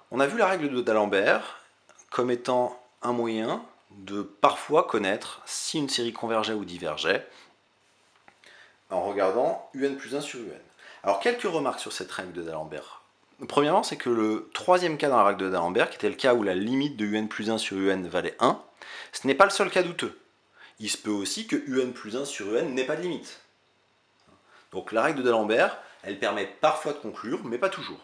On a vu la règle d'Alembert comme étant un moyen de parfois connaître si une série convergeait ou divergeait en regardant un plus 1 sur un. Alors quelques remarques sur cette règle d'Alembert. Premièrement, c'est que le troisième cas dans la règle d'Alembert, qui était le cas où la limite de un plus 1 sur un valait 1, ce n'est pas le seul cas douteux. Il se peut aussi que un plus 1 sur un n'ait pas de limite. Donc la règle d'Alembert, elle permet parfois de conclure, mais pas toujours.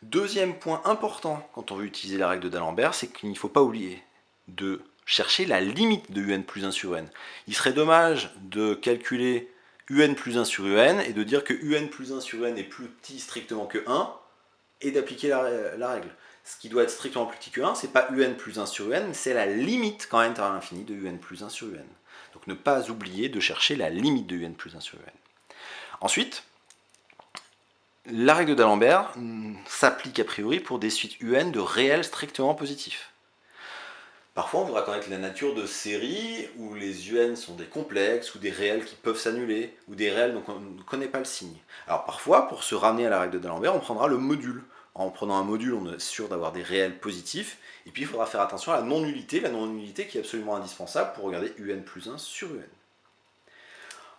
Deuxième point important quand on veut utiliser la règle d'Alembert, c'est qu'il ne faut pas oublier de chercher la limite de un plus 1 sur un. Il serait dommage de calculer un plus 1 sur un et de dire que un plus 1 sur un est plus petit strictement que 1 et d'appliquer la règle. Ce qui doit être strictement plus petit que 1, c'est pas un plus 1 sur un, mais c'est la limite quand n tend à l'infini de un plus 1 sur un. Donc ne pas oublier de chercher la limite de un plus 1 sur un. Ensuite, la règle d'Alembert s'applique a priori pour des suites un de réels strictement positifs. Parfois, on voudra connaître la nature de séries où les un sont des complexes, ou des réels qui peuvent s'annuler, ou des réels dont on ne connaît pas le signe. Alors parfois, pour se ramener à la règle d'Alembert, on prendra le module. En prenant un module, on est sûr d'avoir des réels positifs, et puis il faudra faire attention à la non-nullité qui est absolument indispensable pour regarder un plus 1 sur un.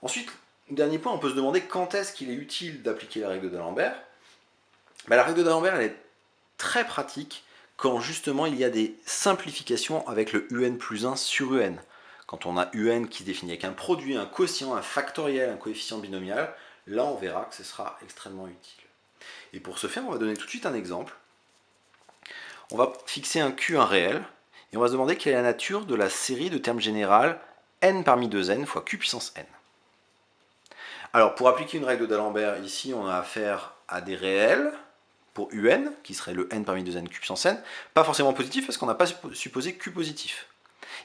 Ensuite, dernier point, on peut se demander quand est-ce qu'il est utile d'appliquer la règle d'Alembert. La règle d'Alembert, elle est très pratique quand justement il y a des simplifications avec le un plus 1 sur un. Quand on a un qui se définit avec un produit, un quotient, un factoriel, un coefficient binomial, là on verra que ce sera extrêmement utile. Et pour ce faire, on va donner tout de suite un exemple. On va fixer un Q, un réel, et on va se demander quelle est la nature de la série de termes générales n parmi 2n fois q puissance n. Alors pour appliquer une règle d'Alembert, ici on a affaire à des réels, pour un, qui serait le n parmi 2n q puissance n, pas forcément positif parce qu'on n'a pas supposé q positif.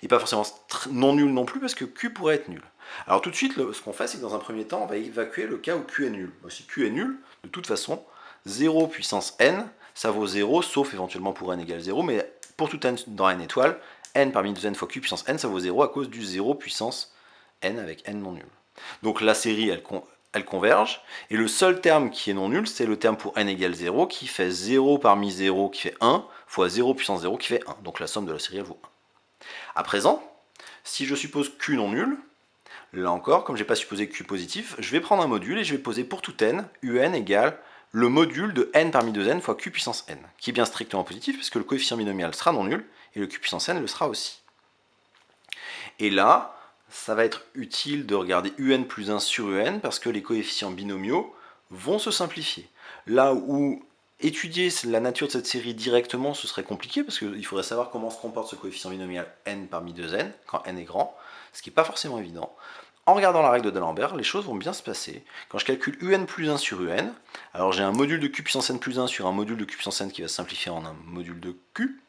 Et pas forcément non nul non plus parce que q pourrait être nul. Alors tout de suite, ce qu'on fait, c'est que dans un premier temps, on va évacuer le cas où q est nul. Si q est nul, de toute façon, 0 puissance n, ça vaut 0, sauf éventuellement pour n égale 0, mais pour tout n dans n étoile, n parmi 2n fois q puissance n, ça vaut 0 à cause du 0 puissance n avec n non nul. Donc la série, elle converge, et le seul terme qui est non nul, c'est le terme pour n égale 0, qui fait 0 parmi 0, qui fait 1, fois 0 puissance 0, qui fait 1. Donc la somme de la série, elle vaut 1. À présent, si je suppose q non nul, là encore, comme je n'ai pas supposé q positif, je vais prendre un module et je vais poser pour tout n, un égale le module de n parmi 2n fois q puissance n, qui est bien strictement positif, puisque le coefficient binomial sera non nul, et le q puissance n le sera aussi. Et là, ça va être utile de regarder un plus 1 sur un, parce que les coefficients binomiaux vont se simplifier. Là où étudier la nature de cette série directement, ce serait compliqué, parce qu'il faudrait savoir comment se comporte ce coefficient binomial n parmi 2n, quand n est grand, ce qui n'est pas forcément évident. En regardant la règle d'Alembert, les choses vont bien se passer. Quand je calcule un plus 1 sur un, alors j'ai un module de q puissance n plus 1 sur un module de q puissance n qui va se simplifier en un module de q,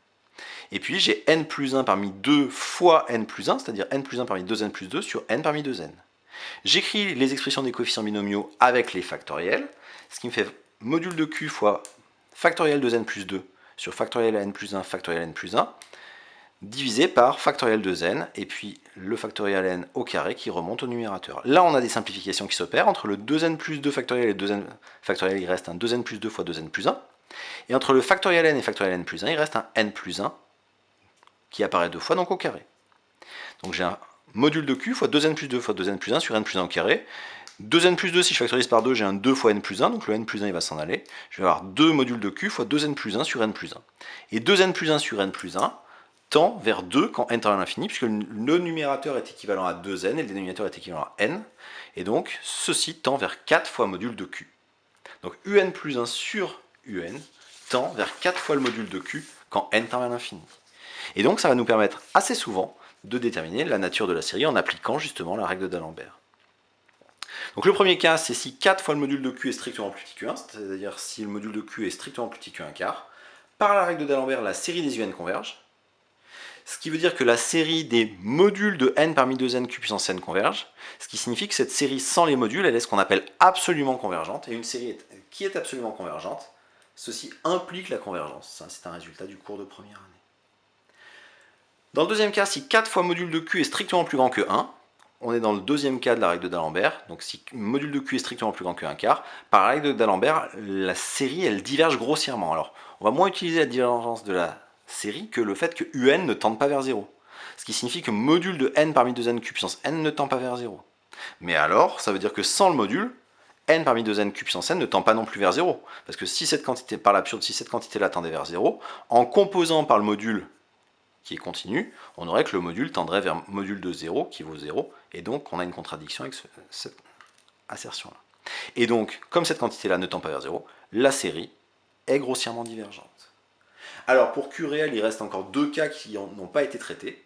et puis j'ai n plus 1 parmi 2 fois n plus 1, c'est-à-dire n plus 1 parmi 2n plus 2 sur n parmi 2n. J'écris les expressions des coefficients binomiaux avec les factoriels, ce qui me fait module de q fois factoriel de n plus 2 sur factoriel n plus 1 factoriel n plus 1, divisé par factoriel de n, et puis le factoriel n au carré qui remonte au numérateur. Là, on a des simplifications qui s'opèrent. Entre le 2n plus 2 factoriel et 2n factoriel, il reste un 2n plus 2 fois 2n plus 1. Et entre le factoriel n et factoriel n plus 1, il reste un n plus 1 qui apparaît deux fois, donc au carré. Donc j'ai un module de q fois 2n plus 2 fois 2n plus 1 sur n plus 1 au carré. 2n plus 2, si je factorise par 2, j'ai un 2 fois n plus 1, donc le n plus 1 il va s'en aller. Je vais avoir 2 modules de q fois 2n plus 1 sur n plus 1. Et 2n plus 1 sur n plus 1 tend vers 2 quand n tend à l'infini, puisque le numérateur est équivalent à 2n et le dénominateur est équivalent à n. Et donc ceci tend vers 4 fois module de q. Donc un plus 1 sur un tend vers 4 fois le module de q quand n tend à l'infini. Et donc ça va nous permettre assez souvent de déterminer la nature de la série en appliquant justement la règle d'Alembert. Donc le premier cas, c'est si 4 fois le module de q est strictement plus petit que 1, c'est-à-dire si le module de q est strictement plus petit que 1 quart. Par la règle d'Alembert, la série des un converge, ce qui veut dire que la série des modules de n parmi 2n q puissance n converge, ce qui signifie que cette série sans les modules, elle est ce qu'on appelle absolument convergente, et une série qui est absolument convergente, ceci implique la convergence. C'est un résultat du cours de première année. Dans le deuxième cas, si 4 fois module de q est strictement plus grand que 1, on est dans le deuxième cas de la règle d'Alembert. Donc si le module de Q est strictement plus grand que 1 quart, par la règle d'Alembert, la série elle diverge grossièrement. Alors on va moins utiliser la divergence de la série que le fait que UN ne tende pas vers 0. Ce qui signifie que module de n parmi 2n q puissance n ne tend pas vers 0. Mais alors, ça veut dire que sans le module, n parmi 2n q puissance n ne tend pas non plus vers 0. Parce que si cette quantité, par l'absurde, si cette quantité-là tendait vers 0, en composant par le module qui est continu, on aurait que le module tendrait vers module de 0 qui vaut 0, et donc on a une contradiction avec cette assertion-là. Et donc, comme cette quantité-là ne tend pas vers 0, la série est grossièrement divergente. Alors pour Q réel, il reste encore deux cas qui n'ont pas été traités,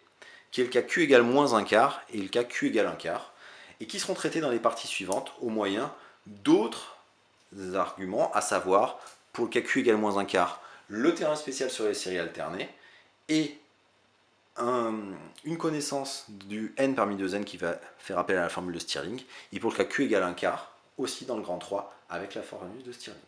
qui est le cas Q égale moins 1 quart et le cas Q égale 1 quart, et qui seront traités dans les parties suivantes au moyen d'autres arguments, à savoir, pour le cas Q égale moins 1 quart, le théorème spécial sur les séries alternées, et une connaissance du n parmi 2n qui va faire appel à la formule de Stirling, et pour le cas Q égale 1 quart, aussi dans le grand 3, avec la formule de Stirling.